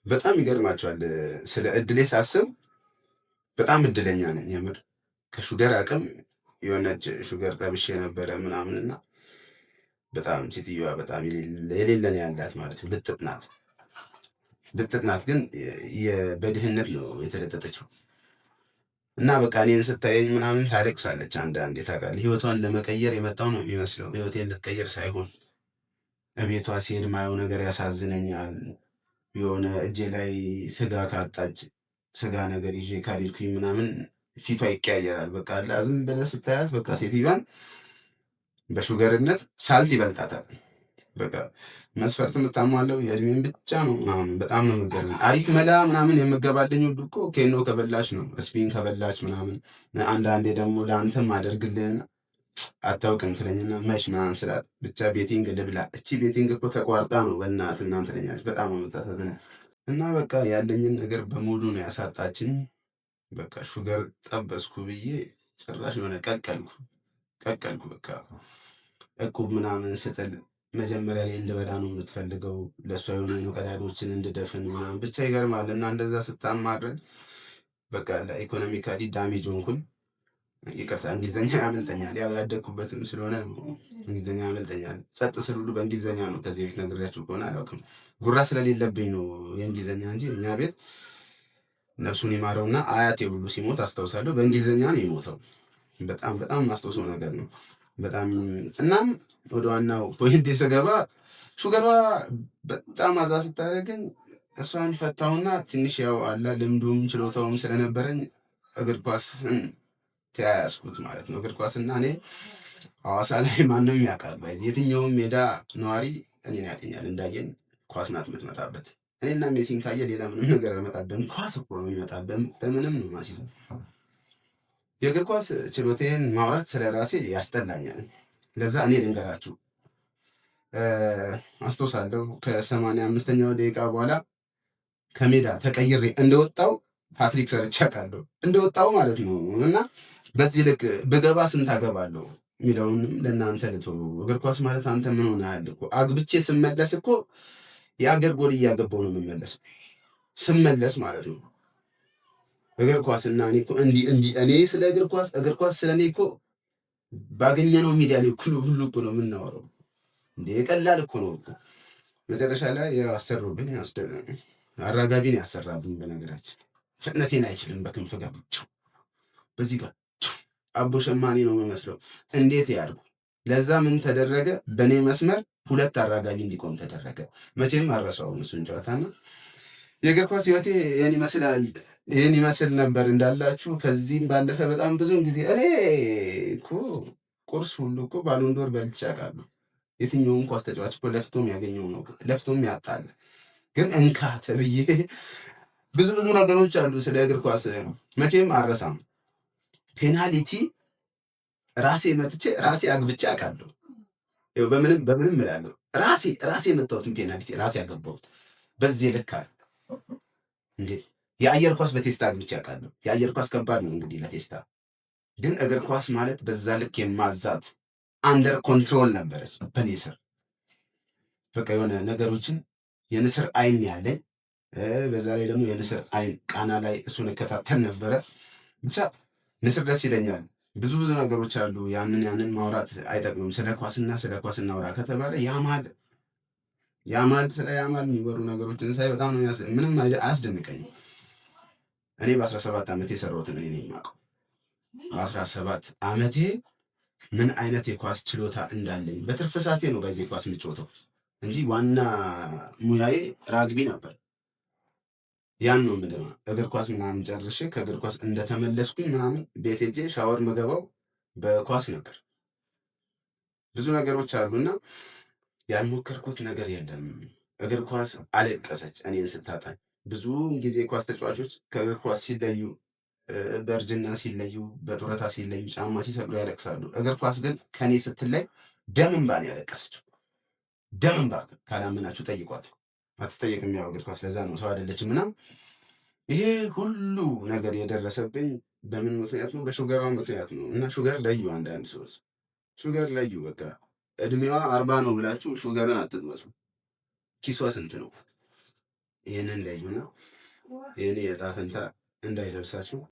በጣም ይገርማቸዋል። ስለ እድሌ ሳስብ በጣም እድለኛ ነኝ የምር። ከሹገር አቅም የሆነች ሹገር ጠብሼ ነበረ ምናምንና በጣም ሴትዮዋ በጣም የሌለን ያላት ማለት ነው። ልጥጥ ናት። ልጥጥ ናት ግን በድህነት ነው የተለጠጠችው። እና በቃ እኔን ስታየኝ ምናምን ታለቅሳለች አንዳንዴ። ታውቃለህ ህይወቷን ለመቀየር የመጣው ነው የሚመስለው። ህይወቴን ልትቀይር ሳይሆን እቤቷ ሲሄድ ማየው ነገር ያሳዝነኛል። የሆነ እጄ ላይ ስጋ ካጣች ስጋ ነገር ይዤ ካልሄድኩኝ ምናምን ፊቷ ይቀያየራል። በቃ አላ ዝም ብለህ ስታያት በቃ ሴትዮዋን በሹገርነት ሳልት ይበልጣታል። በቃ መስፈርት የምታሟለው የእድሜን ብቻ ነው ምናምን። በጣም ነው የምገርመኝ። አሪፍ መላ ምናምን የምገባልኝ ሁሉ እኮ ኬኖ ከበላች ነው፣ ስፒን ከበላች ምናምን። አንዳንዴ ደግሞ ለአንተም አደርግልህን አታውቅም ትለኝና መች ምናምን ስላት ብቻ ቤቲንግ ልብላ። እቺ ቤቲንግ እኮ ተቋርጣ ነው በእናትህ ምናምን ትለኛለች። በጣም ነው የምታሳዝነው። እና በቃ ያለኝን ነገር በሙሉ ነው ያሳጣችኝ። በቃ ሹገር ጠበስኩ ብዬ ጭራሽ የሆነ ቀቀልኩ። በቃ እቁብ ምናምን ስጥል መጀመሪያ ላይ እንድበላ ነው የምትፈልገው፣ ለእሷ የሆኑ ቀዳዶችን እንድደፍን ምናምን። ብቻ ይገርማል። እና እንደዛ ስታማረን በቃ ለኢኮኖሚካሊ ዳሜጅ ሆንኩኝ። ይቅርታ እንግሊዝኛ ያመልጠኛል፣ ያው ያደግኩበትም ስለሆነ እንግሊዝኛ ያመልጠኛል። ጸጥ ስል ሁሉ በእንግሊዝኛ ነው። ከዚህ በፊት ነግሬያችሁ ከሆነ አላውቅም። ጉራ ስለሌለብኝ ነው የእንግሊዝኛ እንጂ እኛ ቤት ነፍሱን ይማረውና አያቴ ሁሉ ሲሞት አስታውሳለሁ በእንግሊዝኛ ነው የሞተው። በጣም በጣም ማስታውሰው ነገር ነው። በጣም እናም ወደ ዋናው ፖይንት ስገባ ሹገሯ በጣም አዛ ስታደርገኝ እሷን ፈታሁና ትንሽ ያው አላ ልምዱም ችሎታውም ስለነበረኝ እግር ኳስን ተያያዝኩት ማለት ነው። እግር ኳስና እኔ ሐዋሳ ላይ ማንም ያውቃል። የትኛውም ሜዳ ነዋሪ እኔን ያገኛል። እንዳየኝ ኳስ ናት የምትመጣበት። እኔና ሜሲን ካየ ሌላ ምንም ነገር አይመጣብን። ኳስ እኮ ነው የሚመጣብን። በምንም ነው ማሲዘው። የእግር ኳስ ችሎቴን ማውራት ስለ ራሴ ያስጠላኛል። ለዛ እኔ ልንገራችሁ። አስታውሳለሁ ከ85ኛው ደቂቃ በኋላ ከሜዳ ተቀይሬ እንደወጣው ፓትሪክ ሰርቼ አውቃለሁ። እንደወጣው ማለት ነው። እና በዚህ ልክ ብገባ ስንት አገባለሁ የሚለውንም ለእናንተ ልተው። እግር ኳስ ማለት አንተ ምን ሆነሃል እኮ። አግብቼ ስመለስ እኮ የአገር ጎል እያገባው ነው የምመለስ፣ ስመለስ ማለት ነው። እግር ኳስ እና እኔ እኮ እንዲህ እኔ ስለ እግር ኳስ ስለ እኔ እኮ ባገኘነው ሚዲያ ላይ ሁሉ እኮ ነው የምናወራው። እንዴ የቀላል እኮ ነው እኮ። መጨረሻ ላይ ያሰሩብኝ አራጋቢን ያሰራብኝ። በነገራችን ፍጥነቴን አይችልም። በክንፍ ጋር በዚህ ጋር አቦ ሸማኔ ነው የሚመስለው። እንዴት ያድርጉ። ለዛ ምን ተደረገ? በእኔ መስመር ሁለት አራጋቢ እንዲቆም ተደረገ። መቼም አረሳውም እሱን ጨዋታና የእግር ኳስ ህይወቴ ይህን ይመስል ነበር እንዳላችሁ። ከዚህም ባለፈ በጣም ብዙውን ጊዜ እኔ እኮ ቁርስ ሁሉ እኮ ባሎንዶር በልቼ አውቃለሁ። የትኛውም ኳስ ተጫዋች እኮ ለፍቶም ያገኘው ነው፣ ለፍቶም ያጣል። ግን እንካ ተብዬ ብዙ ነገሮች አሉ ስለ እግር ኳስ መቼም አረሳም። ፔናልቲ ራሴ መትቼ ራሴ አግብቼ አውቃለሁ። በምንም እላለሁ ራሴ የመታሁትን ፔናልቲ ራሴ ያገባሁት በዚህ ልክ አለ እንዴ። የአየር ኳስ በቴስታ አግብቼ አውቃለሁ። የአየር ኳስ ከባድ ነው እንግዲህ ለቴስታ። ግን እግር ኳስ ማለት በዛ ልክ የማዛት አንደር ኮንትሮል ነበረች በኔ ስር። በቃ የሆነ ነገሮችን የንስር አይን ያለኝ፣ በዛ ላይ ደግሞ የንስር አይን ቃና ላይ እሱን እከታተል ነበረ። ብቻ ንስር ደስ ይለኛል። ብዙ ነገሮች አሉ። ያንን ማውራት አይጠቅምም። ስለ ኳስ እናውራ ከተባለ ያማል ስለ ያማል የሚወሩ ነገሮችን ሳይ በጣም ነው ምንም አያስደንቀኝም። እኔ በ17 ዓመቴ የሰራሁትን እኔ ነኝ የማውቀው። በ17 ዓመቴ ምን አይነት የኳስ ችሎታ እንዳለኝ በትርፍ ሰዓቴ ነው በዚህ ኳስ የምጫወተው እንጂ ዋና ሙያዬ ራግቢ ነበር። ያን ነው ምንድነው እግር ኳስ ምናምን ጨርሼ ከእግር ኳስ እንደተመለስኩኝ ምናምን ቤት ሄጄ ሻወር መገባው በኳስ ነበር። ብዙ ነገሮች አሉና ያልሞከርኩት ነገር የለም። እግር ኳስ አለቀሰች እኔን ስታጣኝ። ብዙ ጊዜ ኳስ ተጫዋቾች ከእግር ኳስ ሲለዩ፣ በእርጅና ሲለዩ፣ በጡረታ ሲለዩ፣ ጫማ ሲሰቅሉ ያለቅሳሉ። እግር ኳስ ግን ከኔ ስትለይ ደም እንባ ነው ያለቀሰችው። ደም እንባ። ካላመናችሁ ጠይቋት። አትጠየቅም። ያው እግር ኳስ ለዛ ነው ሰው አይደለችም። ምናምን ይሄ ሁሉ ነገር የደረሰብኝ በምን ምክንያት ነው? በሹገሯ ምክንያት ነው። እና ሹገር ለዩ። አንዳንድ ሰዎች ሹገር ለዩ። በቃ እድሜዋ 40 ነው ብላችሁ ሹገርን አትጥመሱ። ኪሷ ስንት ነው? ይህንን ለዩና የእኔ እጣ ፈንታ እንዳይደርሳችሁ